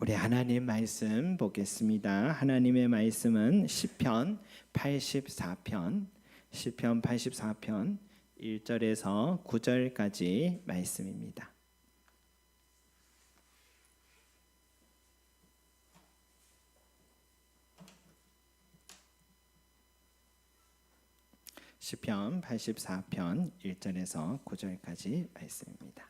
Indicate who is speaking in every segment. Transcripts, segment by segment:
Speaker 1: 우리 하나님 말씀 보겠습니다. 하나님의 말씀은 시편 84편 1절에서 9절까지 말씀입니다. 시편 84편 1절에서 9절까지 말씀입니다.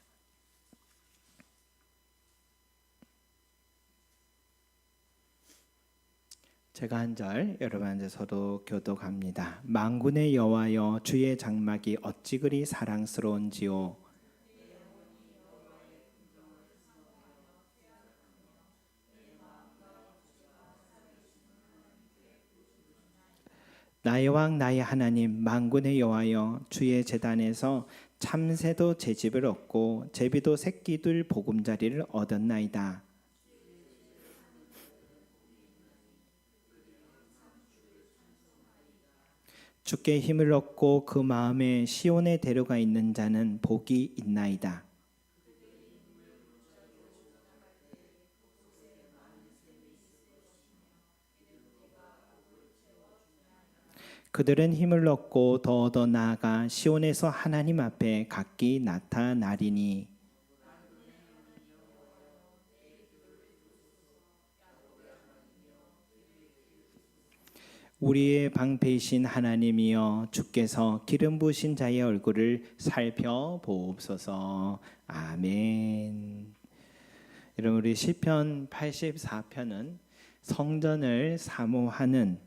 Speaker 1: 제가 한 절, 여러분 한 절 서로 교독합니다. 만군의 여호와여, 주의 장막이 어찌 그리 사랑스러운지요. 나의 왕 나의 하나님, 만군의 여호와여, 주의 제단에서 참새도 제 집을 얻고 제비도 새끼들 보금자리를 얻었나이다. 주께 힘을 얻고 그 마음에 시온에 데려가 있는 자는 복이 있나이다. 그들은 힘을 얻고 더 나아가 시온에서 하나님 앞에 각기 나타나리니. 우리의 방패이신 하나님이여, 주께서 기름 부으신 자의 얼굴을 살펴보옵소서. 아멘. 여러분, 우리 시편 84편은 성전을 사모하는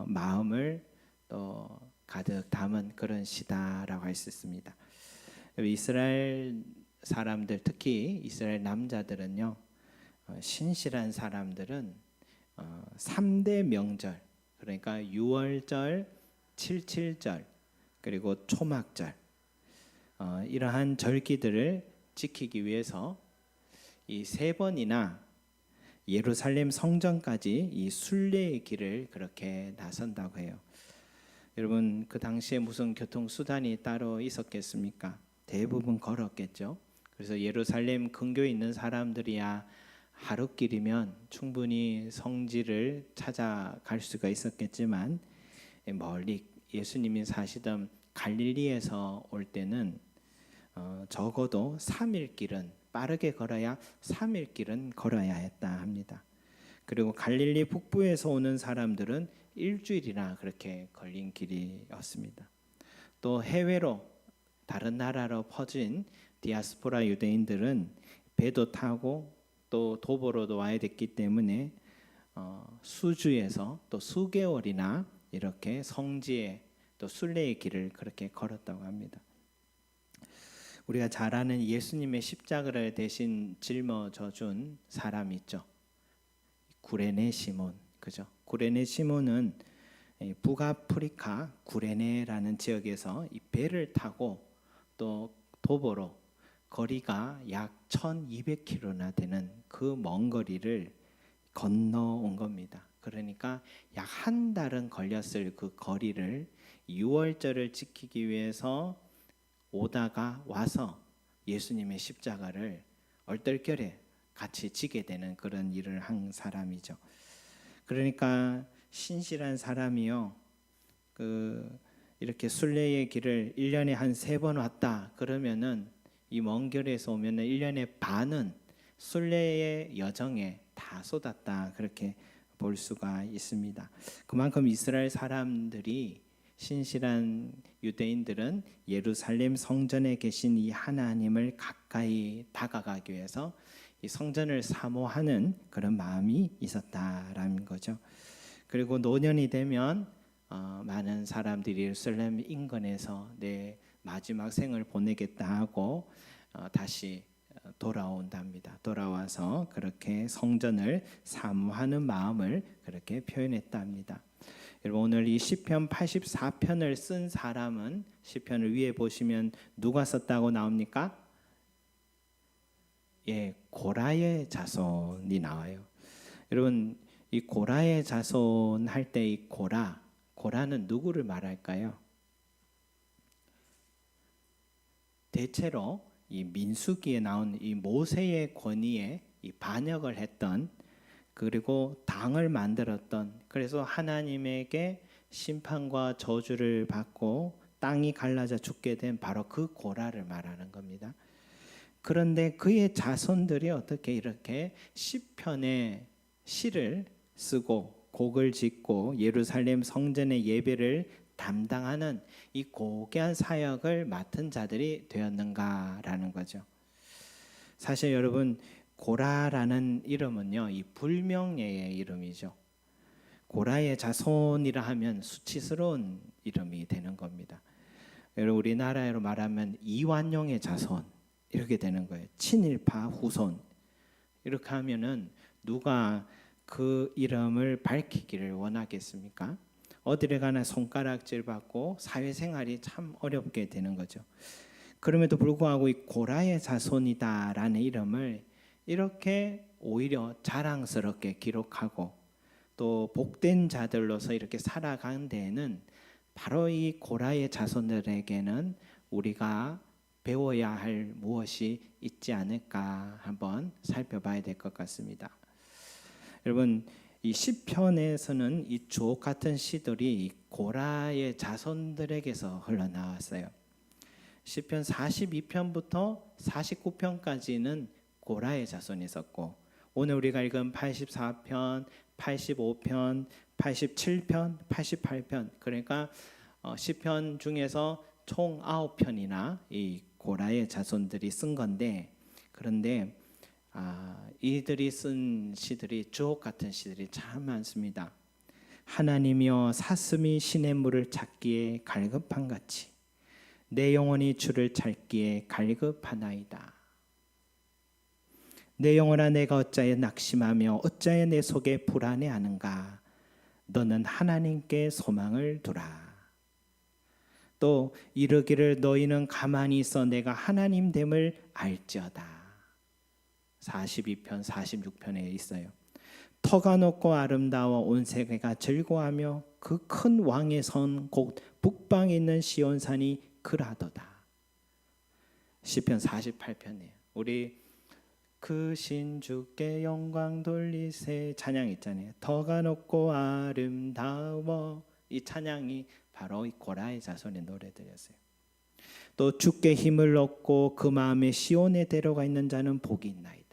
Speaker 1: 마음을 또 가득 담은 그런 시다라고 할 수 있습니다. 이스라엘 사람들, 특히 이스라엘 남자들은요, 신실한 사람들은 3대 명절, 그러니까 6월절, 77절, 그리고 초막절, 이러한 절기들을 지키기 위해서 이 3번이나 예루살렘 성전까지 이 순례의 길을 그렇게 나선다고 해요. 여러분, 그 당시에 무슨 교통수단이 따로 있었겠습니까? 대부분 걸었겠죠. 그래서 예루살렘 근교에 있는 사람들이야 하루길이면 충분히 성지를 찾아갈 수가 있었겠지만, 멀리 예수님이 사시던 갈릴리에서 올 때는 적어도 3일 길은, 빠르게 걸어야 3일 길은 걸어야 했다 합니다. 그리고 갈릴리 북부에서 오는 사람들은 일주일이나 그렇게 걸린 길이었습니다. 또 해외로, 다른 나라로 퍼진 디아스포라 유대인들은 배도 타고 또 도보로도 와야 됐기 때문에 수주에서 또 수개월이나 이렇게 성지에 또 순례의 길을 그렇게 걸었다고 합니다. 우리가 잘 아는 예수님의 십자가를 대신 짊어져 준 사람이 있죠. 구레네 시몬, 그죠? 구레네 시몬은 북아프리카 구레네라는 지역에서 이 배를 타고 또 도보로 거리가 약 1200km나 되는 그 먼 거리를 건너온 겁니다. 그러니까 약 한 달은 걸렸을 그 거리를 6월절을 지키기 위해서 오다가 와서 예수님의 십자가를 얼떨결에 같이 지게 되는 그런 일을 한 사람이죠. 그러니까 신실한 사람이요, 이렇게 순례의 길을 1년에 한 3번 왔다 그러면은 이 먼 길에서 오면은 1년의 반은 순례의 여정에 다 쏟았다, 그렇게 볼 수가 있습니다. 그만큼 이스라엘 사람들이, 신실한 유대인들은 예루살렘 성전에 계신 이 하나님을 가까이 다가가기 위해서 이 성전을 사모하는 그런 마음이 있었다라는 거죠. 그리고 노년이 되면 많은 사람들이 예루살렘 인근에서 내 마지막 생을 보내겠다 하고 다시 돌아온답니다. 돌아와서 그렇게 성전을 사모하는 마음을 그렇게 표현했답니다. 여러분, 오늘 이 시편 84편을 쓴 사람은, 시편을 위에 보시면 누가 썼다고 나옵니까? 예, 고라의 자손이 나와요. 여러분, 이 고라의 자손 할 때 이 고라는 누구를 말할까요? 대체로 이 민수기에 나온 이 모세의 권위에 이 반역을 했던, 그리고 당을 만들었던, 그래서 하나님에게 심판과 저주를 받고 땅이 갈라져 죽게 된 바로 그 고라를 말하는 겁니다. 그런데 그의 자손들이 어떻게 이렇게 시편의 시를 쓰고 곡을 짓고 예루살렘 성전의 예배를 담당하는 이 고귀한 사역을 맡은 자들이 되었는가라는 거죠. 사실 여러분, 고라라는 이름은요, 이 불명예의 이름이죠. 고라의 자손이라 하면 수치스러운 이름이 되는 겁니다. 여러분, 우리나라로 말하면 이완용의 자손 이렇게 되는 거예요. 친일파 후손 이렇게 하면은 누가 그 이름을 밝히기를 원하겠습니까? 어디를 가나 손가락질 받고 사회생활이 참 어렵게 되는 거죠. 그럼에도 불구하고 이 고라의 자손이다라는 이름을 이렇게 오히려 자랑스럽게 기록하고 또 복된 자들로서 이렇게 살아간 데에는 바로 이 고라의 자손들에게는 우리가 배워야 할 무엇이 있지 않을까 한번 살펴봐야 될 것 같습니다. 여러분, 이 시편에서는 이 주옥 같은 시들이 고라의 자손들에게서 흘러나왔어요. 시편 42편부터 49편까지는 고라의 자손이 있었고, 오늘 우리가 읽은 84편, 85편, 87편, 88편, 그러니까 시편 중에서 총 9편이나 이 고라의 자손들이 쓴 건데, 그런데 이들이 쓴 시들이 주옥 같은 시들이 참 많습니다. 하나님이여 사슴이 시냇물을 찾기에 갈급한 같이 내 영혼이 주를 찾기에 갈급하나이다. 내 영혼아 내가 어찌하여 낙심하며 어찌하여 내 속에 불안해하는가. 너는 하나님께 소망을 두라. 또 이르기를 너희는 가만히 있어 내가 하나님 됨을 알지어다. 42편 46편에 있어요. 터가 높고 아름다워 온 세계가 즐거워하며 그 큰 왕의 선 곧 북방에 있는 시온산이 그라도다. 시편 48편이에요. 우리 그 신주께 영광 돌리세 찬양 있잖아요. 터가 높고 아름다워, 이 찬양이 바로 이 고라의 자손의 노래들이었어요. 또 주께 힘을 얻고 그 마음에 시온에 데려가 있는 자는 복이 있나이다.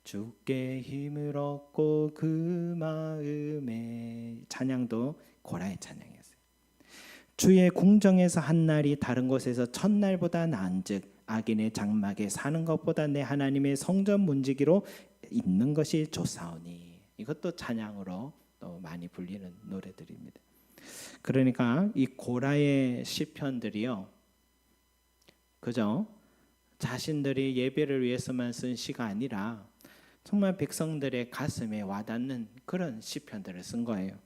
Speaker 1: 주께 힘을 얻고 그 마음에, 찬양도 고라의 찬양이었어요. 주의 궁정에서 한 날이 다른 곳에서 첫날보다 나은즉 악인의 장막에 사는 것보다 내 하나님의 성전 문지기로 있는 것이 좋사오니. 이것도 찬양으로 또 많이 불리는 노래들입니다. 그러니까 이 고라의 시편들이요, 그죠? 자신들이 예배를 위해서만 쓴 시가 아니라 정말 백성들의 가슴에 와닿는 그런 시편들을 쓴 거예요.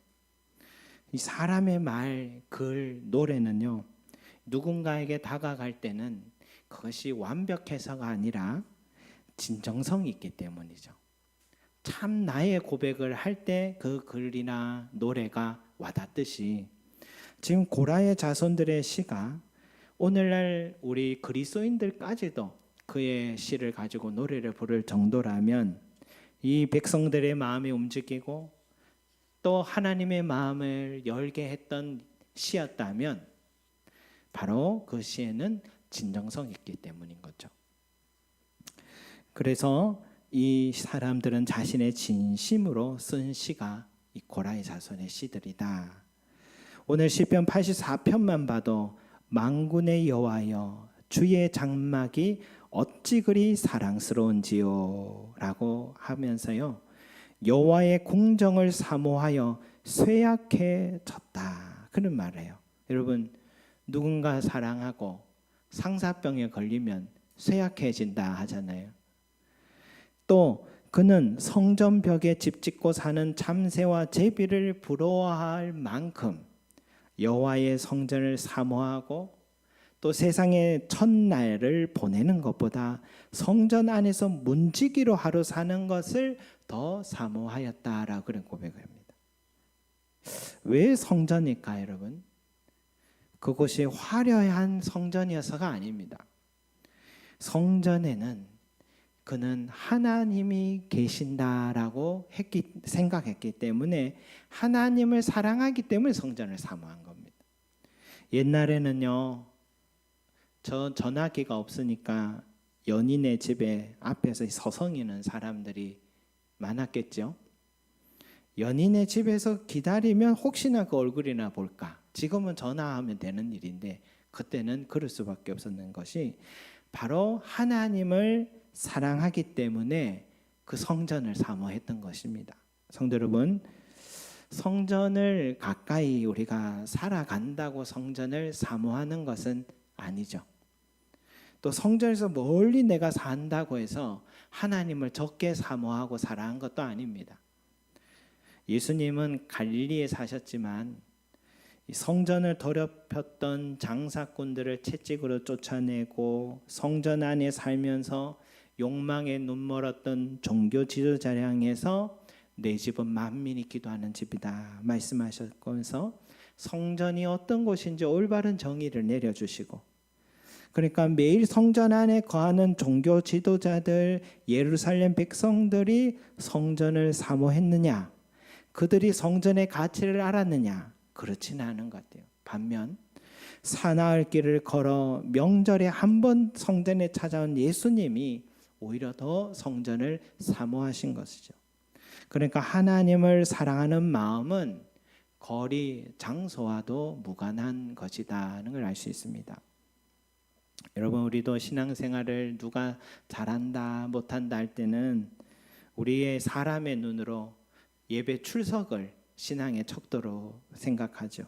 Speaker 1: 이 사람의 말, 글, 노래는요, 누군가에게 다가갈 때는 그것이 완벽해서가 아니라 진정성이 있기 때문이죠. 참 나의 고백을 할 때 그 글이나 노래가 와닿듯이 지금 고라의 자손들의 시가 오늘날 우리 그리스도인들까지도 그의 시를 가지고 노래를 부를 정도라면 이 백성들의 마음이 움직이고 또 하나님의 마음을 열게 했던 시였다면 바로 그 시에는 진정성이 있기 때문인 거죠. 그래서 이 사람들은 자신의 진심으로 쓴 시가 이 고라의 자손의 시들이다. 오늘 시편 84편만 봐도 만군의 여호와여 주의 장막이 어찌 그리 사랑스러운지요 라고 하면서요, 여호와의 궁정을 사모하여 쇠약해졌다 그런 말을 해요. 여러분, 누군가 사랑하고 상사병에 걸리면 쇠약해진다 하잖아요. 또 그는 성전벽에 집 짓고 사는 참새와 제비를 부러워할 만큼 여호와의 성전을 사모하고 또 세상에 첫날을 보내는 것보다 성전 안에서 문지기로 하루 사는 것을 더 사모하였다라고 그런 고백을 합니다. 왜 성전일까 여러분? 그곳이 화려한 성전이어서가 아닙니다. 성전에는 그는 하나님이 계신다라고 생각했기 때문에 하나님을 사랑하기 때문에 성전을 사모한 겁니다. 옛날에는요, 전화기가 없으니까 연인의 집에 앞에서 서성이는 사람들이 많았겠죠. 연인의 집에서 기다리면 혹시나 그 얼굴이나 볼까. 지금은 전화하면 되는 일인데 그때는 그럴 수밖에 없었는 것이 바로 하나님을 사랑하기 때문에 그 성전을 사모했던 것입니다. 성도 여러분, 성전을 가까이 우리가 살아간다고 성전을 사모하는 것은 아니죠. 또 성전에서 멀리 내가 산다고 해서 하나님을 적게 사모하고 사랑한 것도 아닙니다. 예수님은 갈릴리에 사셨지만 성전을 더럽혔던 장사꾼들을 채찍으로 쫓아내고 성전 안에 살면서 욕망에 눈멀었던 종교 지도자를 향해서 내 집은 만민이 기도하는 집이다 말씀하셨면서 성전이 어떤 곳인지 올바른 정의를 내려주시고, 그러니까 매일 성전 안에 거하는 종교 지도자들, 예루살렘 백성들이 성전을 사모했느냐, 그들이 성전의 가치를 알았느냐, 그렇지는 않은 것 같아요. 반면 사나흘 길을 걸어 명절에 한 번 성전에 찾아온 예수님이 오히려 더 성전을 사모하신 것이죠. 그러니까 하나님을 사랑하는 마음은 거리, 장소와도 무관한 것이다는 걸 알 수 있습니다. 여러분, 우리도 신앙생활을 누가 잘한다 못한다 할 때는 우리의 사람의 눈으로 예배 출석을 신앙의 척도로 생각하죠.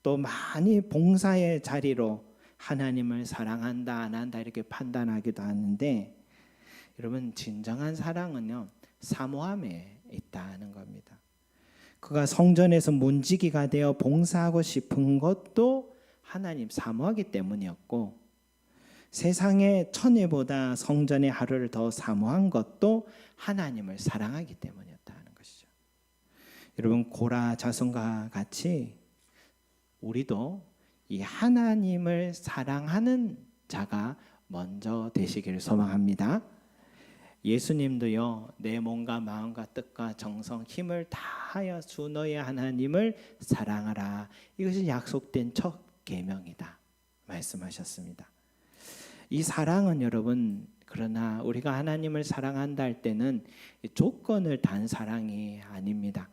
Speaker 1: 또 많이 봉사의 자리로 하나님을 사랑한다 안 한다 이렇게 판단하기도 하는데, 여러분, 진정한 사랑은요 사모함에 있다는 겁니다. 그가 성전에서 문지기가 되어 봉사하고 싶은 것도 하나님 사모하기 때문이었고, 세상의 천혜보다 성전의 하루를 더 사모한 것도 하나님을 사랑하기 때문이었다는 것이죠. 여러분, 고라 자손과 같이 우리도 이 하나님을 사랑하는 자가 먼저 되시기를 소망합니다. 예수님도요, 내 몸과 마음과 뜻과 정성 힘을 다하여 주 너의 하나님을 사랑하라, 이것이 약속된 첫 계명이다 말씀하셨습니다. 이 사랑은 여러분, 그러나 우리가 하나님을 사랑한다 할 때는 조건을 단 사랑이 아닙니다.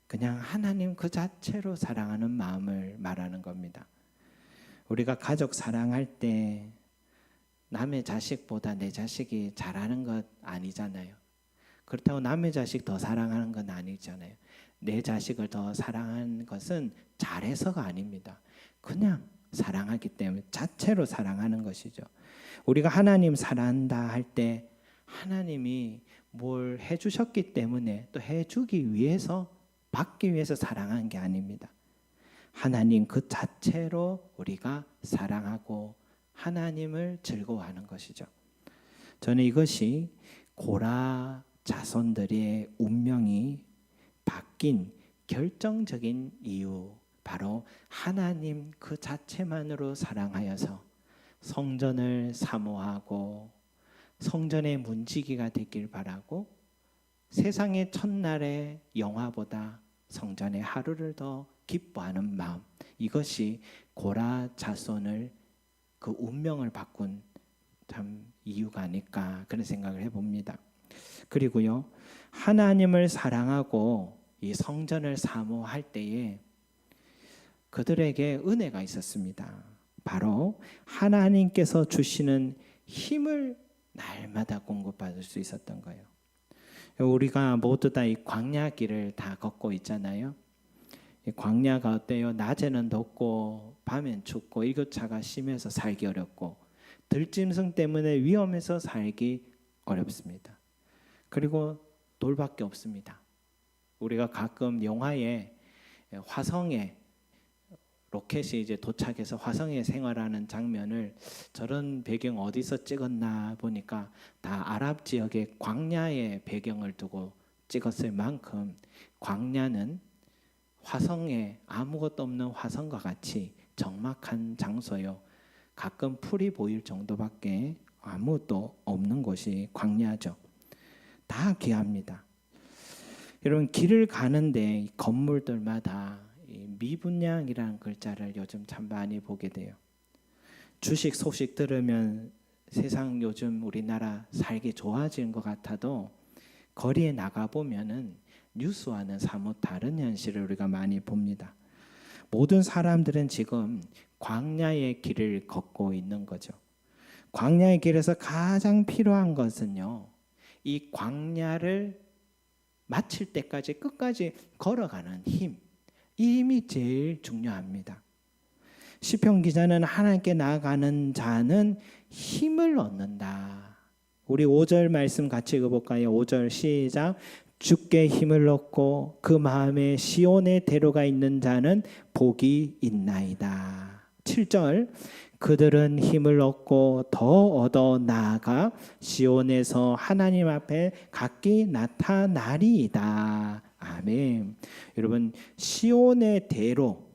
Speaker 1: 그냥 하나님 그 자체로 사랑하는 마음을 말하는 겁니다. 우리가 가족 사랑할 때 남의 자식보다 내 자식이 잘하는 것 아니잖아요. 그렇다고 남의 자식 더 사랑하는 건 아니잖아요. 내 자식을 더 사랑하는 것은 잘해서가 아닙니다. 그냥 사랑하기 때문에 자체로 사랑하는 것이죠. 우리가 하나님 사랑한다 할 때 하나님이 뭘 해주셨기 때문에 또 해주기 위해서 받기 위해서 사랑하는 게 아닙니다. 하나님 그 자체로 우리가 사랑하고 하나님을 즐거워하는 것이죠. 저는 이것이 고라 자손들의 운명이 바뀐 결정적인 이유, 바로 하나님 그 자체만으로 사랑하여서 성전을 사모하고 성전의 문지기가 되길 바라고 세상의 첫날의 영화보다 성전의 하루를 더 기뻐하는 마음, 이것이 고라 자손을 그 운명을 바꾼 참 이유가 아닐까, 그런 생각을 해봅니다. 그리고요, 하나님을 사랑하고 이 성전을 사모할 때에 그들에게 은혜가 있었습니다. 바로 하나님께서 주시는 힘을 날마다 공급받을 수 있었던 거예요. 우리가 모두 다 이 광야길을 다 걷고 있잖아요. 이 광야가 어때요? 낮에는 덥고 밤엔 춥고 일교차가 심해서 살기 어렵고 들짐승 때문에 위험해서 살기 어렵습니다. 그리고 돌밖에 없습니다. 우리가 가끔 영화에 화성에 로켓이 이제 도착해서 화성에 생활하는 장면을, 저런 배경 어디서 찍었나 보니까 다 아랍 지역의 광야의 배경을 두고 찍었을 만큼 광야는 화성에 아무것도 없는 화성과 같이 적막한 장소요. 가끔 풀이 보일 정도밖에 아무것도 없는 곳이 광야죠. 다 귀합니다. 여러분 길을 가는데 건물들마다 미분양이라는 글자를 요즘 참 많이 보게 돼요. 주식 소식 들으면 세상 요즘 우리나라 살기 좋아지는 것 같아도 거리에 나가 보면은 뉴스와는 사뭇 다른 현실을 우리가 많이 봅니다. 모든 사람들은 지금 광야의 길을 걷고 있는 거죠. 광야의 길에서 가장 필요한 것은요, 이 광야를 마칠 때까지 끝까지 걸어가는 힘, 이 힘이 제일 중요합니다. 시편 기자는 하나님께 나아가는 자는 힘을 얻는다. 우리 5절 말씀 같이 읽어볼까요? 5절 시작. 주께 힘을 얻고 그 마음에 시온의 대로가 있는 자는 복이 있나이다. 7절. 그들은 힘을 얻고 더 얻어 나아가 시온에서 하나님 앞에 각기 나타나리이다. 아멘. 여러분, 시온의 대로,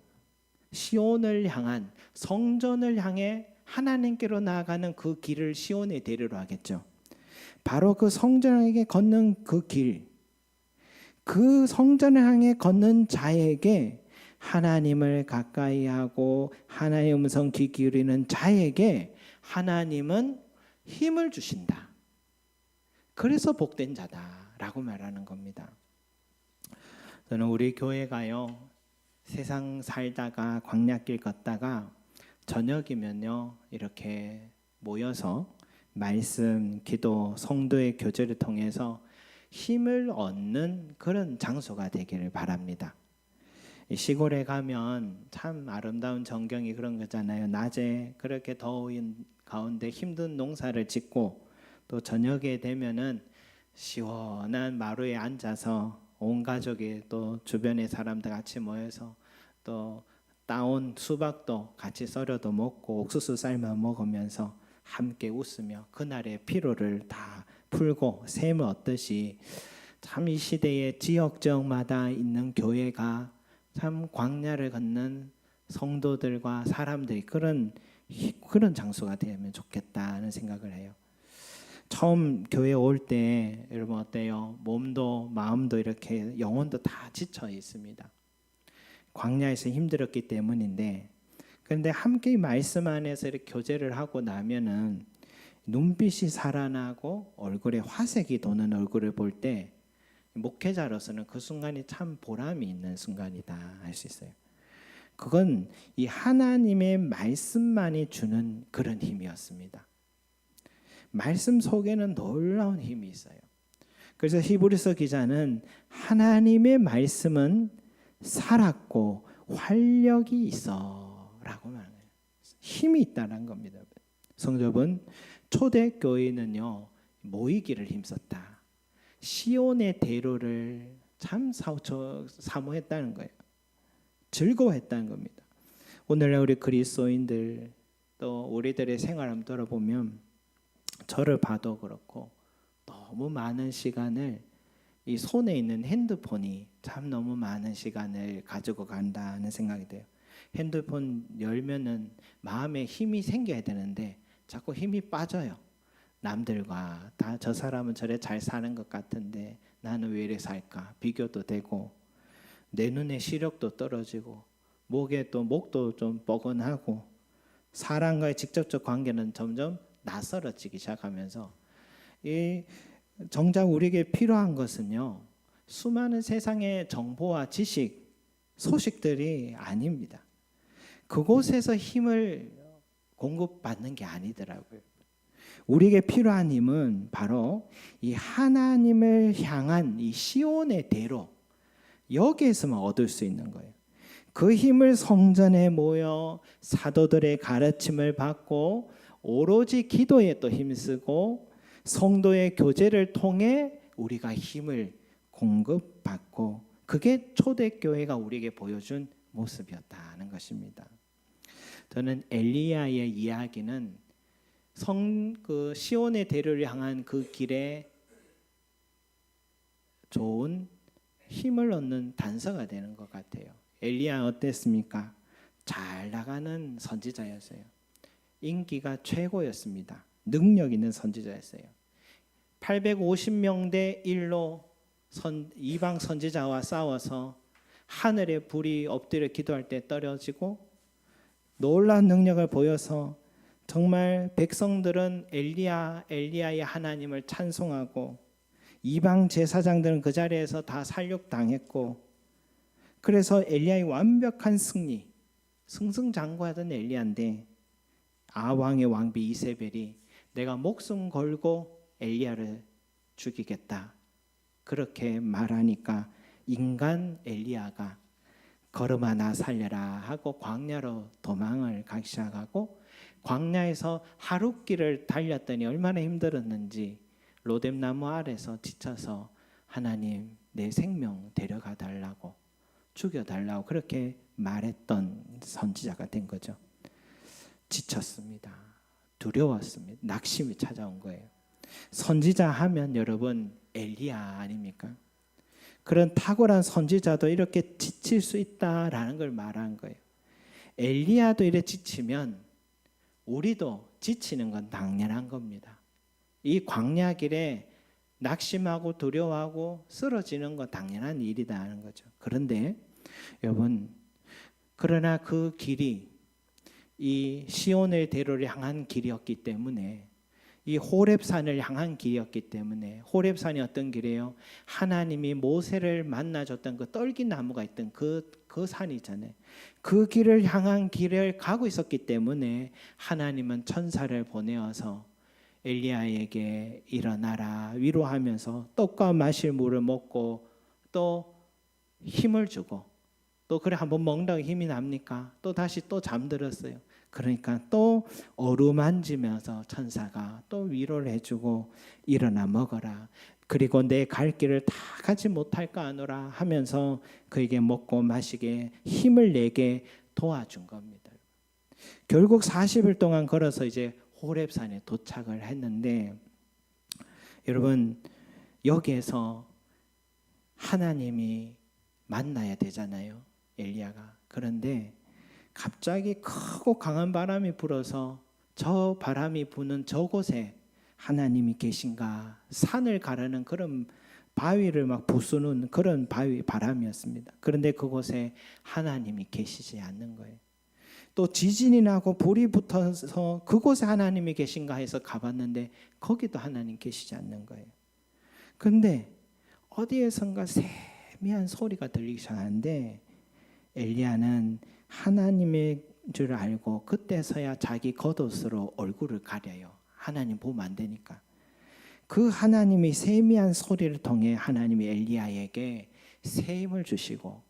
Speaker 1: 시온을 향한 성전을 향해 하나님께로 나아가는 그 길을 시온의 대로로 하겠죠. 바로 그 성전에게 걷는 그 길, 그 성전을 향해 걷는 자에게 하나님을 가까이 하고 하나님의 음성 귀 기울이는 자에게 하나님은 힘을 주신다. 그래서 복된 자다라고 말하는 겁니다. 저는 우리 교회가요, 세상 살다가 광야길 걷다가 저녁이면요 이렇게 모여서 말씀, 기도, 성도의 교제를 통해서 힘을 얻는 그런 장소가 되기를 바랍니다. 시골에 가면 참 아름다운 전경이 그런 거잖아요. 낮에 그렇게 더운 가운데 힘든 농사를 짓고 또 저녁에 되면은 시원한 마루에 앉아서 온 가족이 또 주변의 사람들 같이 모여서 또 따온 수박도 같이 썰어도 먹고 옥수수 삶아 먹으면서 함께 웃으며 그날의 피로를 다 풀고 샘을 얻듯이 참 이 시대의 지역마다 있는 교회가 참 광야를 걷는 성도들과 사람들이 그런 장소가 되면 좋겠다는 생각을 해요. 처음 교회 올 때 여러분 어때요? 몸도 마음도 이렇게 영혼도 다 지쳐 있습니다. 광야에서 힘들었기 때문인데, 그런데 함께 말씀 안에서 이렇게 교제를 하고 나면은 눈빛이 살아나고 얼굴에 화색이 도는 얼굴을 볼 때 목회자로서는 그 순간이 참 보람이 있는 순간이다 할 수 있어요. 그건 이 하나님의 말씀만이 주는 그런 힘이었습니다. 말씀 속에는 놀라운 힘이 있어요. 그래서 히브리서 기자는 하나님의 말씀은 살았고 활력이 있어라고 말해요. 힘이 있다는 겁니다. 성도분, 초대교회는요 모이기를 힘썼다. 시온의 대로를 참 사모했다는 거예요. 즐거워했다는 겁니다. 오늘날 우리 그리스도인들 또 우리들의 생활 한번 돌아보면 저를 봐도 그렇고 너무 많은 시간을 이 손에 있는 핸드폰이 참 너무 많은 시간을 가지고 간다는 생각이 돼요. 핸드폰 열면은 마음에 힘이 생겨야 되는데 자꾸 힘이 빠져요. 남들과 다 저 사람은 저래 잘 사는 것 같은데 나는 왜 이래 살까 비교도 되고 내 눈의 시력도 떨어지고 목도 좀 뻐근하고 사람과의 직접적 관계는 점점 낯설어지기 시작하면서 이 정작 우리에게 필요한 것은요 수많은 세상의 정보와 지식 소식들이 아닙니다. 그곳에서 힘을 공급받는 게 아니더라고요. 우리에게 필요한 힘은 바로 이 하나님을 향한 이 시온의 대로 여기에서만 얻을 수 있는 거예요. 그 힘을 성전에 모여 사도들의 가르침을 받고 오로지 기도에 또 힘쓰고 성도의 교제를 통해 우리가 힘을 공급받고 그게 초대교회가 우리에게 보여준 모습이었다는 것입니다. 저는 엘리야의 이야기는 그 시온의 대로를 향한 그 길에 좋은 힘을 얻는 단서가 되는 것 같아요. 엘리야 어땠습니까? 잘 나가는 선지자였어요. 인기가 최고였습니다. 능력 있는 선지자였어요. 850명 대 1로 이방 선지자와 싸워서 하늘에 불이 엎드려 기도할 때 떨어지고 놀라운 능력을 보여서 정말 백성들은 엘리야의 하나님을 찬송하고 이방 제사장들은 그 자리에서 다 살육당했고, 그래서 엘리야의 완벽한 승리, 승승장구하던 엘리야인데 아왕의 왕비 이세벨이 내가 목숨 걸고 엘리야를 죽이겠다 그렇게 말하니까 인간 엘리야가 걸음아 나 살려라 하고 광야로 도망을 가기 시작하고, 광야에서 하룻길을 달렸더니 얼마나 힘들었는지 로뎀나무 아래서 지쳐서 하나님 내 생명 데려가 달라고, 죽여달라고 그렇게 말했던 선지자가 된 거죠. 지쳤습니다. 두려웠습니다. 낙심이 찾아온 거예요. 선지자 하면 여러분 엘리야 아닙니까? 그런 탁월한 선지자도 이렇게 지칠 수 있다라는 걸 말한 거예요. 엘리야도 이렇게 지치면 우리도 지치는 건 당연한 겁니다. 이 광야 길에 낙심하고 두려워하고 쓰러지는 건 당연한 일이다 하는 거죠. 그런데 여러분, 그러나 그 길이 이 시온의 대로를 향한 길이었기 때문에, 이 호렙산을 향한 길이었기 때문에, 호렙산이 어떤 길이에요? 하나님이 모세를 만나줬던 그 떨기나무가 있던 그 산이잖아요. 그 길을 향한 길을 가고 있었기 때문에 하나님은 천사를 보내어서 엘리야에게 일어나라 위로하면서 떡과 마실 물을 먹고 또 힘을 주고, 또 그래 한번 먹는다고 힘이 납니까? 또 다시 또 잠들었어요. 그러니까 또 어루만지면서 천사가 또 위로를 해주고 일어나 먹어라, 그리고 내 갈 길을 다 가지 못할까 하노라 하면서 그에게 먹고 마시게 힘을 내게 도와준 겁니다. 결국 40일 동안 걸어서 이제 호렙산에 도착을 했는데, 여러분 여기에서 하나님이 만나야 되잖아요, 엘리야가. 그런데 갑자기 크고 강한 바람이 불어서 저 바람이 부는 저곳에 하나님이 계신가, 산을 가르는 그런 바위를 막 부수는 그런 바람이었습니다. 그런데 그곳에 하나님이 계시지 않는 거예요. 또 지진이 나고 불이 붙어서 그곳에 하나님이 계신가 해서 가봤는데 거기도 하나님 계시지 않는 거예요. 그런데 어디에선가 세미한 소리가 들리기 시작하는데 엘리야는 하나님의 줄 알고 그때서야 자기 겉옷으로 얼굴을 가려요. 하나님 보면 안 되니까. 그 하나님이 세미한 소리를 통해 하나님이 엘리야에게 새 힘을 주시고,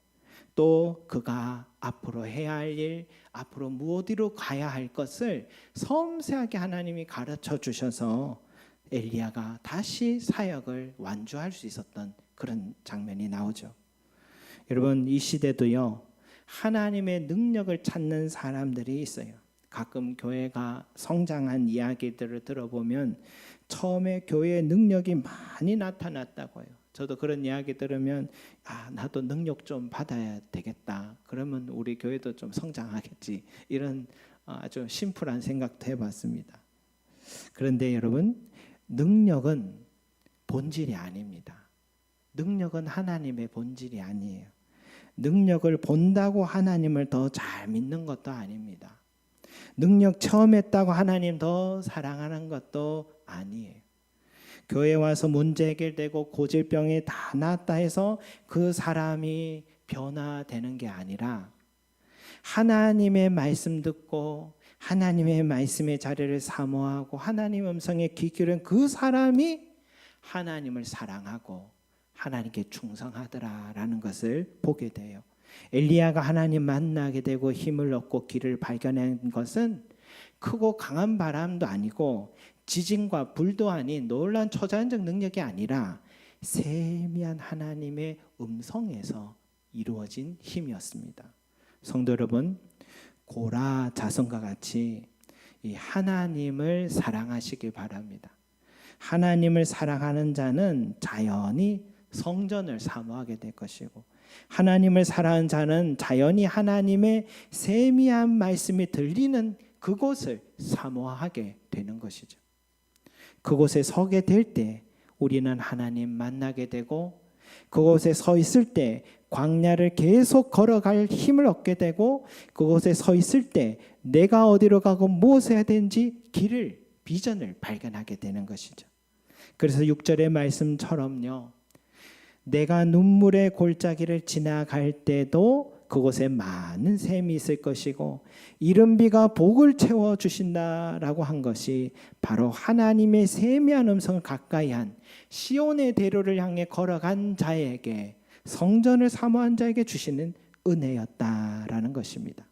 Speaker 1: 또 그가 앞으로 해야 할 일, 앞으로 무엇으로 가야 할 것을 섬세하게 하나님이 가르쳐 주셔서 엘리야가 다시 사역을 완주할 수 있었던 그런 장면이 나오죠. 여러분 이 시대도요, 하나님의 능력을 찾는 사람들이 있어요. 가끔 교회가 성장한 이야기들을 들어보면 처음에 교회의 능력이 많이 나타났다고 해요. 저도 그런 이야기 들으면 나도 능력 좀 받아야 되겠다, 그러면 우리 교회도 좀 성장하겠지, 이런 아주 심플한 생각도 해봤습니다. 그런데 여러분, 능력은 본질이 아닙니다. 능력은 하나님의 본질이 아니에요. 능력을 본다고 하나님을 더 잘 믿는 것도 아닙니다. 능력 처음 했다고 하나님 더 사랑하는 것도 아니에요. 교회 와서 문제 해결되고 고질병이 다 낫다 해서 그 사람이 변화되는 게 아니라, 하나님의 말씀 듣고 하나님의 말씀의 자리를 사모하고 하나님 음성에 귀 기울인 그 사람이 하나님을 사랑하고 하나님께 충성하더라라는 것을 보게 돼요. 엘리야가 하나님 만나게 되고 힘을 얻고 길을 발견한 것은 크고 강한 바람도 아니고 지진과 불도 아닌 놀라운 초자연적 능력이 아니라 세미한 하나님의 음성에서 이루어진 힘이었습니다. 성도 여러분, 고라 자손과 같이 이 하나님을 사랑하시길 바랍니다. 하나님을 사랑하는 자는 자연히 성전을 사모하게 될 것이고, 하나님을 사랑하는 자는 자연히 하나님의 세미한 말씀이 들리는 그곳을 사모하게 되는 것이죠. 그곳에 서게 될 때 우리는 하나님 만나게 되고, 그곳에 서 있을 때 광야를 계속 걸어갈 힘을 얻게 되고, 그곳에 서 있을 때 내가 어디로 가고 무엇을 해야 되는지 길을, 비전을 발견하게 되는 것이죠. 그래서 6절의 말씀처럼요, 내가 눈물의 골짜기를 지나갈 때도 그곳에 많은 샘이 있을 것이고 이른 비가 복을 채워 주신다라고 한 것이 바로 하나님의 세미한 음성을 가까이 한 시온의 대로를 향해 걸어간 자에게, 성전을 사모한 자에게 주시는 은혜였다라는 것입니다.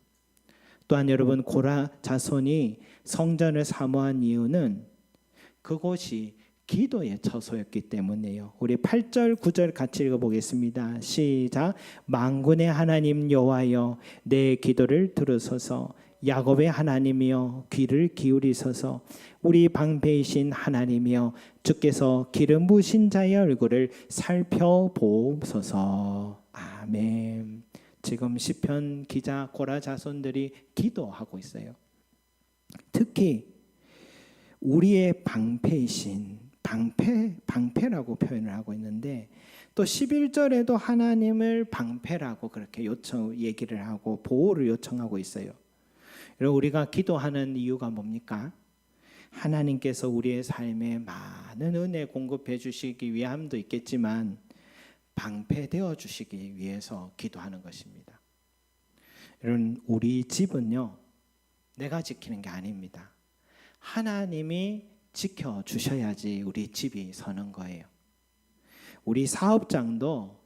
Speaker 1: 또한 여러분, 고라 자손이 성전을 사모한 이유는 그곳이 기도의 처소였기 때문이에요. 우리 8절 9절 같이 읽어보겠습니다. 시작. 만군의 하나님 여호와여, 내 기도를 들으소서. 야곱의 하나님이여, 귀를 기울이소서. 우리 방패이신 하나님이여, 주께서 기름 부으신 자의 얼굴을 살펴보소서. 아멘. 지금 시편 기자 고라 자손들이 기도하고 있어요. 특히 우리의 방패이신, 방패라고 표현을 하고 있는데, 또 11절에도 하나님을 방패라고 그렇게 얘기를 하고 보호를 요청하고 있어요. 여러분, 우리가 기도하는 이유가 뭡니까? 하나님께서 우리의 삶에 많은 은혜 공급해 주시기 위함도 있겠지만 방패되어 주시기 위해서 기도하는 것입니다. 여러분, 우리 집은요, 내가 지키는 게 아닙니다. 하나님이 지켜주셔야지 우리 집이 서는 거예요. 우리 사업장도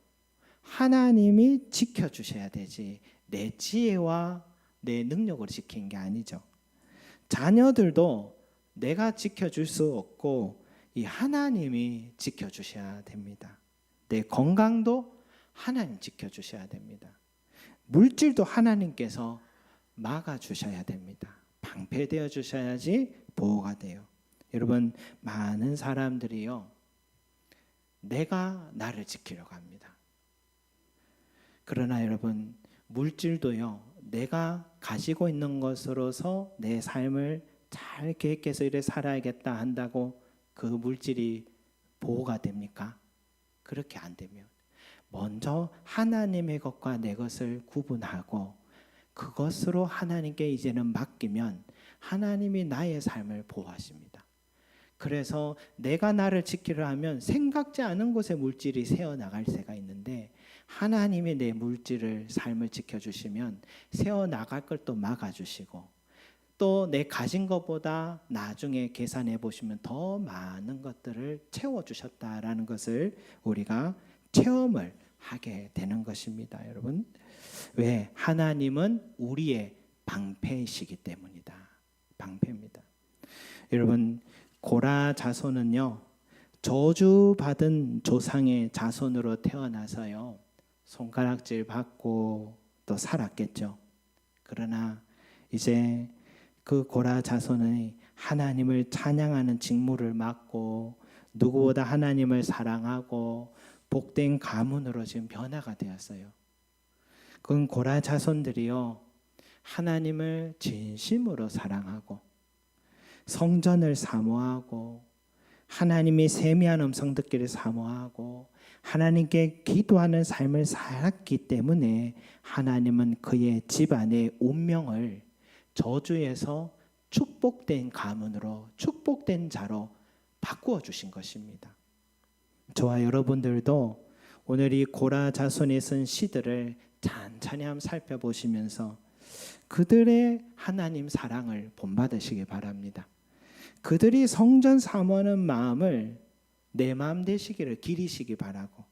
Speaker 1: 하나님이 지켜주셔야 되지 내 지혜와 내 능력으로 지키는 게 아니죠. 자녀들도 내가 지켜줄 수 없고 이 하나님이 지켜주셔야 됩니다. 내 건강도 하나님 지켜주셔야 됩니다. 물질도 하나님께서 막아주셔야 됩니다. 방패되어 주셔야지 보호가 돼요. 여러분, 많은 사람들이요, 내가 나를 지키려고 합니다. 그러나 여러분, 물질도요, 내가 가지고 있는 것으로서 내 삶을 잘 계획해서 이래 살아야겠다 한다고 그 물질이 보호가 됩니까? 그렇게 안 되면 먼저 하나님의 것과 내 것을 구분하고 그것으로 하나님께 이제는 맡기면 하나님이 나의 삶을 보호하십니다. 그래서 내가 나를 지키려 하면 생각지 않은 곳에 물질이 새어나갈 새가 있는데, 하나님이 내 물질을, 삶을 지켜주시면 새어나갈 걸 또 막아주시고, 또 내 가진 것보다 나중에 계산해 보시면 더 많은 것들을 채워주셨다라는 것을 우리가 체험을 하게 되는 것입니다. 여러분, 왜? 하나님은 우리의 방패이시기 때문이다. 방패입니다. 여러분, 고라 자손은요, 저주받은 조상의 자손으로 태어나서요, 손가락질 받고 또 살았겠죠. 그러나 이제 그 고라 자손의 하나님을 찬양하는 직무를 맡고 누구보다 하나님을 사랑하고 복된 가문으로 지금 변화가 되었어요. 그건 고라 자손들이요, 하나님을 진심으로 사랑하고 성전을 사모하고 하나님의 세미한 음성 듣기를 사모하고 하나님께 기도하는 삶을 살았기 때문에 하나님은 그의 집안의 운명을 저주에서 축복된 가문으로, 축복된 자로 바꾸어 주신 것입니다. 저와 여러분들도 오늘 이 고라 자손이 쓴 시들을 찬찬히 한번 살펴보시면서 그들의 하나님 사랑을 본받으시기 바랍니다. 그들이 성전 사모하는 마음을 내 마음 되시기를 기리시기 바라고,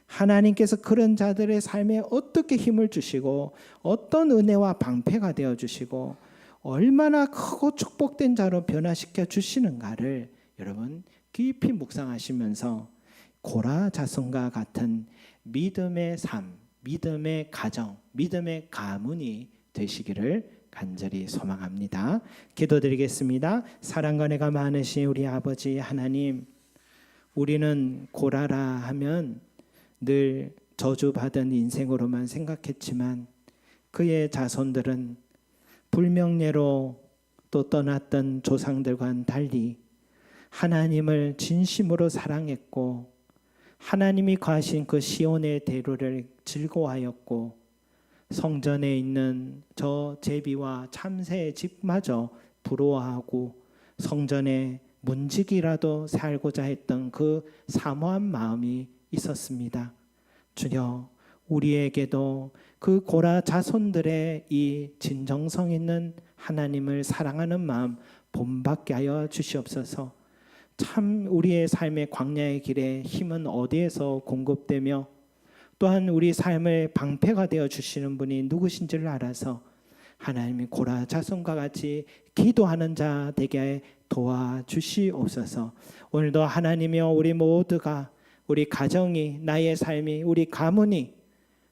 Speaker 1: 하나님께서 그런 자들의 삶에 어떻게 힘을 주시고 어떤 은혜와 방패가 되어주시고 얼마나 크고 축복된 자로 변화시켜 주시는가를 여러분 깊이 묵상하시면서 고라 자손과 같은 믿음의 삶, 믿음의 가정, 믿음의 가문이 되시기를 간절히 소망합니다. 기도드리겠습니다. 사랑과 은혜가 많으신 우리 아버지 하나님, 우리는 고라라 하면 늘 저주받은 인생으로만 생각했지만 그의 자손들은 불명예로 또 떠났던 조상들과는 달리 하나님을 진심으로 사랑했고 하나님이 거하신 그 시온의 대로를 즐거워하였고 성전에 있는 저 제비와 참새의 집마저 부러워하고 성전에 문지기라도 살고자 했던 그 사모한 마음이 있었습니다. 주여, 우리에게도 그 고라 자손들의 이 진정성 있는 하나님을 사랑하는 마음 본받게 하여 주시옵소서. 참 우리의 삶의 광야의 길에 힘은 어디에서 공급되며 또한 우리 삶을 방패가 되어 주시는 분이 누구신지를 알아서 하나님이 고라 자손과 같이 기도하는 자 되게 도와주시옵소서. 오늘도 하나님이여, 우리 모두가, 우리 가정이, 나의 삶이, 우리 가문이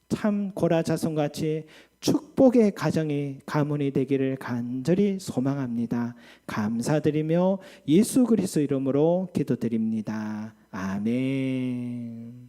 Speaker 1: 참 고라 자손같이 축복의 가정이, 가문이 되기를 간절히 소망합니다. 감사드리며 예수 그리스도 이름으로 기도드립니다. 아멘.